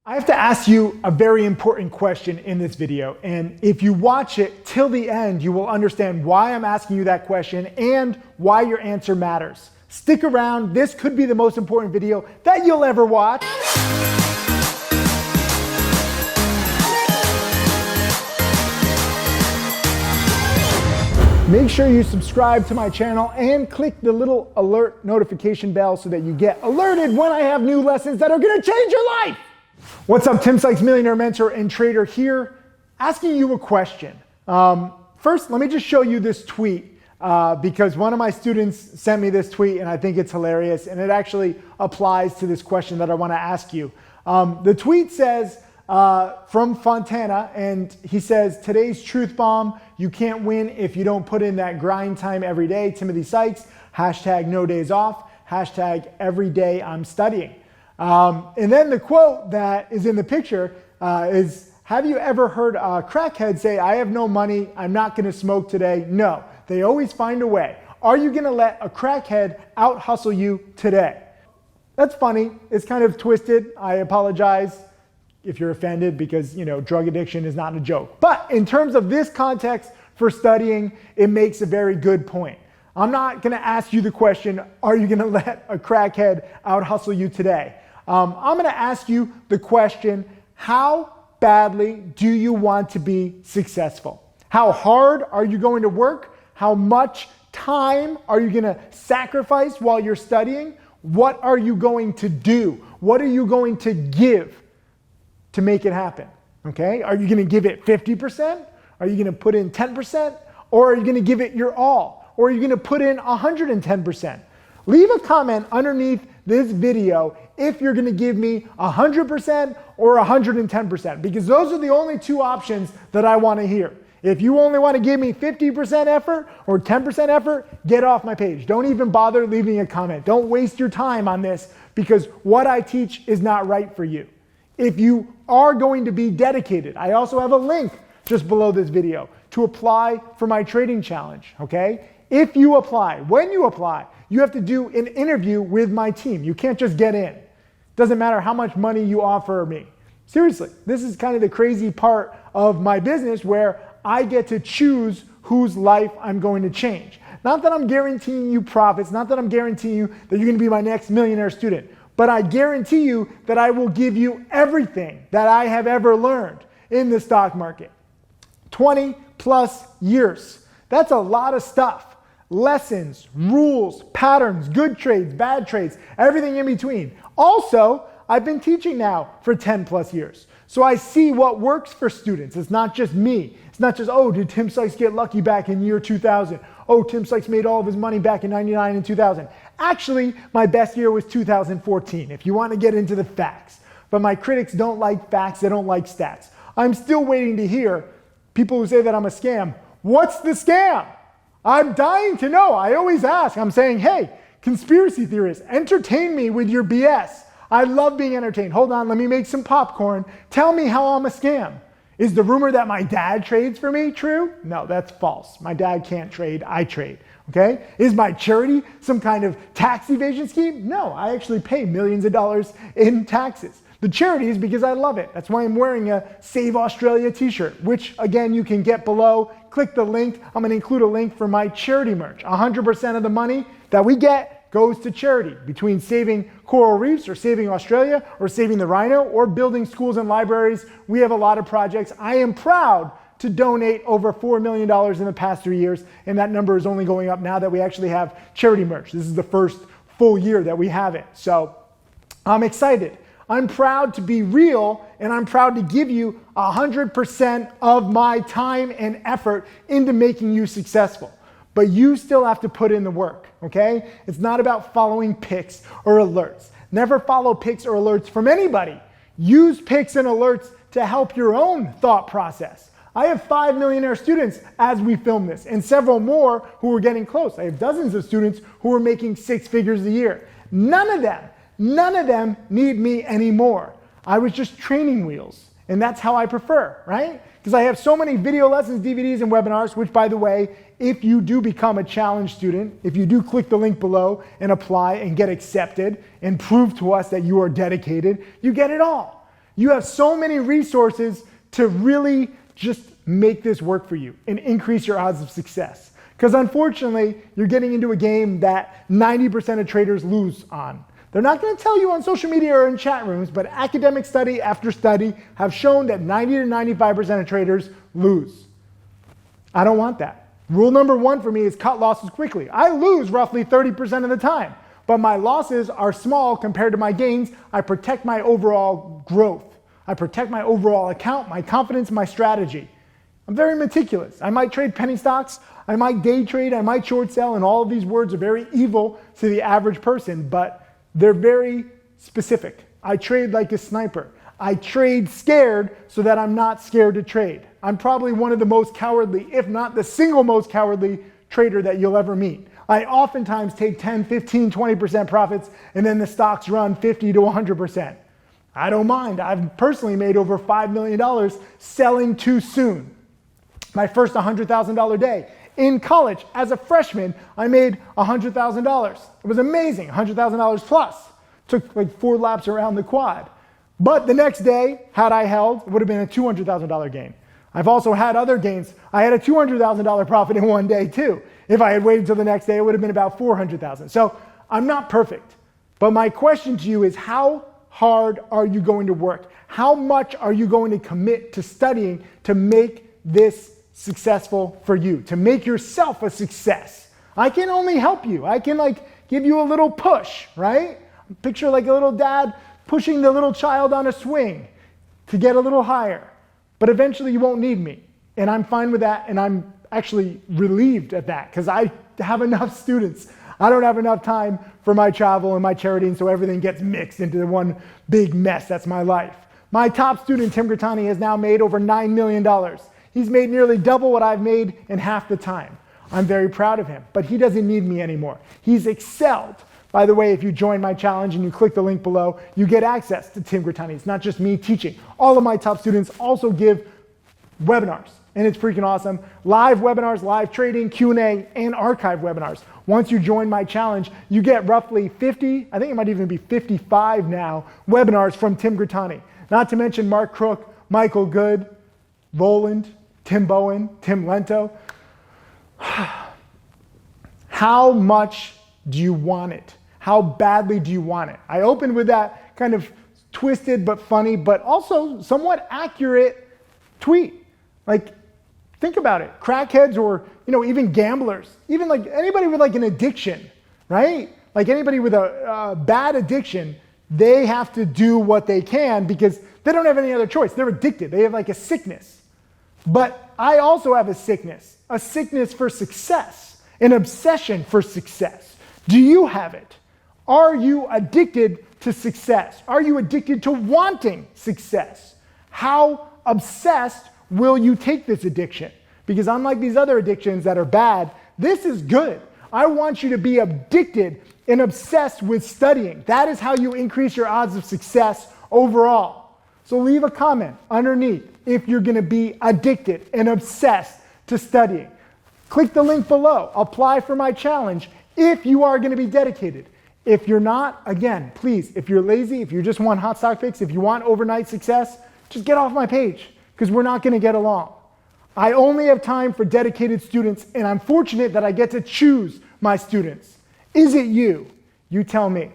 I have to ask you a very important question in this video, and if you watch it till the end, you will understand why I'm asking you that question and why your answer matters. Stick around, this could be the most important video that you'll ever watch. Make sure you subscribe to my channel and click the little alert notification bell so that you get alerted when I have new lessons that are gonna change your life. What's up, Tim Sykes, millionaire mentor and trader here, asking you a question. First, let me just show you this tweet because one of my students sent me this tweet and I think it's hilarious and it actually applies to this question that I wanna ask you. The tweet says, from Fontana, and he says, today's truth bomb, you can't win if you don't put in that grind time every day. Timothy Sykes, hashtag no days off, hashtag every day I'm studying. And then the quote that is in the picture is, have you ever heard a crackhead say, I have no money, I'm not gonna smoke today? No, they always find a way. Are you gonna let a crackhead out hustle you today? That's funny, it's kind of twisted, I apologize if you're offended because, drug addiction is not a joke. But in terms of this context for studying, it makes a very good point. I'm not gonna ask you the question, are you gonna let a crackhead out hustle you today? I'm gonna ask you the question, how badly do you want to be successful? How hard are you going to work? How much time are you gonna sacrifice while you're studying? What are you going to do? What are you going to give to make it happen? Okay, are you gonna give it 50%? Are you gonna put in 10%? Or are you gonna give it your all? Or are you gonna put in 110%? Leave a comment underneath this video if you're gonna give me 100% or 110%, because those are the only two options that I wanna hear. If you only wanna give me 50% effort or 10% effort, get off my page. Don't even bother leaving a comment. Don't waste your time on this because what I teach is not right for you. If you are going to be dedicated, I also have a link just below this video to apply for my trading challenge, okay? If you apply, when you apply, you have to do an interview with my team. You can't just get in. Doesn't matter how much money you offer me. Seriously, this is kind of the crazy part of my business where I get to choose whose life I'm going to change. Not that I'm guaranteeing you profits, not that I'm guaranteeing you that you're gonna be my next millionaire student, but I guarantee you that I will give you everything that I have ever learned in the stock market. 20 plus years. That's a lot of stuff. Lessons, rules, patterns, good trades, bad trades, everything in between. Also, I've been teaching now for 10 plus years. So I see what works for students. It's not just me. It's not just, oh, did Tim Sykes get lucky back in year 2000? Oh, Tim Sykes made all of his money back in 99 and 2000. Actually, my best year was 2014, if you want to get into the facts. But my critics don't like facts, they don't like stats. I'm still waiting to hear people who say that I'm a scam. What's the scam? I'm dying to know. I always ask. I'm saying, hey, conspiracy theorists, entertain me with your BS. I love being entertained. Hold on, let me make some popcorn. Tell me how I'm a scam. Is the rumor that my dad trades for me true? No, that's false. My dad can't trade, I trade, okay? Is my charity some kind of tax evasion scheme? No, I actually pay millions of dollars in taxes. The charity is because I love it. That's why I'm wearing a Save Australia t-shirt, which again, you can get below. Click the link. I'm gonna include a link for my charity merch. 100% of the money that we get goes to charity, between saving coral reefs or saving Australia or saving the rhino or building schools and libraries. We have a lot of projects. I am proud to donate over $4 million in the past 3 years, and that number is only going up now that we actually have charity merch. This is the first full year that we have it. So I'm excited. I'm proud to be real, and I'm proud to give you 100% of my time and effort into making you successful. But you still have to put in the work, okay? It's not about following picks or alerts. Never follow picks or alerts from anybody. Use picks and alerts to help your own thought process. I have 5 millionaire students as we film this, and several more who are getting close. I have dozens of students who are making 6 figures a year. None of them need me anymore. I was just training wheels, and that's how I prefer, right? Because I have so many video lessons, DVDs, and webinars, which by the way, if you do become a challenge student, if you do click the link below and apply and get accepted and prove to us that you are dedicated, you get it all. You have so many resources to really just make this work for you and increase your odds of success. Because unfortunately, you're getting into a game that 90% of traders lose on. They're not going to tell you on social media or in chat rooms, but academic study after study have shown that 90 to 95% of traders lose. I don't want that. Rule number one for me is cut losses quickly. I lose roughly 30% of the time, but my losses are small compared to my gains. I protect my overall growth. I protect my overall account, my confidence, my strategy. I'm very meticulous. I might trade penny stocks, I might day trade, I might short sell, and all of these words are very evil to the average person, but they're very specific. I trade like a sniper. I trade scared so that I'm not scared to trade. I'm probably one of the most cowardly, if not the single most cowardly trader that you'll ever meet. I oftentimes take 10, 15, 20% profits, and then the stocks run 50 to 100%. I don't mind. I've personally made over $5 million selling too soon. My first $100,000 day. In college, as a freshman, I made $100,000. It was amazing, $100,000 plus. Took like 4 laps around the quad. But the next day, had I held, it would have been a $200,000 gain. I've also had other gains. I had a $200,000 profit in one day too. If I had waited till the next day, it would have been about $400,000. So I'm not perfect. But my question to you is, how hard are you going to work? How much are you going to commit to studying to make this successful for you, to make yourself a success? I can only help you. I can give you a little push, right? Picture like a little dad pushing the little child on a swing to get a little higher. But eventually you won't need me. And I'm fine with that. And I'm actually relieved at that because I have enough students. I don't have enough time for my travel and my charity. And so everything gets mixed into one big mess. That's my life. My top student, Tim Grattani, has now made over $9 million. He's made nearly double what I've made in half the time. I'm very proud of him, but he doesn't need me anymore. He's excelled. By the way, if you join my challenge and you click the link below, you get access to Tim Grattani. It's not just me teaching. All of my top students also give webinars, and it's freaking awesome. Live webinars, live trading, Q&A, and archive webinars. Once you join my challenge, you get roughly 50, I think it might even be 55 now, webinars from Tim Grattani. Not to mention Mark Crook, Michael Good, Roland, Tim Bowen, Tim Lento. How much do you want it? How badly do you want it? I opened with that kind of twisted but funny, but also somewhat accurate tweet. Think about it. Crackheads or, even gamblers, even anybody with an addiction, right? Anybody with a bad addiction, they have to do what they can because they don't have any other choice. They're addicted. They have a sickness. But I also have a sickness for success, an obsession for success. Do you have it? Are you addicted to success? Are you addicted to wanting success? How obsessed will you take this addiction? Because unlike these other addictions that are bad, this is good. I want you to be addicted and obsessed with studying. That is how you increase your odds of success overall. So leave a comment underneath if you're going to be addicted and obsessed to studying. Click the link below. Apply for my challenge if you are going to be dedicated. If you're not, again, please, if you're lazy, if you just want hot stock picks, if you want overnight success, just get off my page because we're not going to get along. I only have time for dedicated students, and I'm fortunate that I get to choose my students. Is it you? You tell me.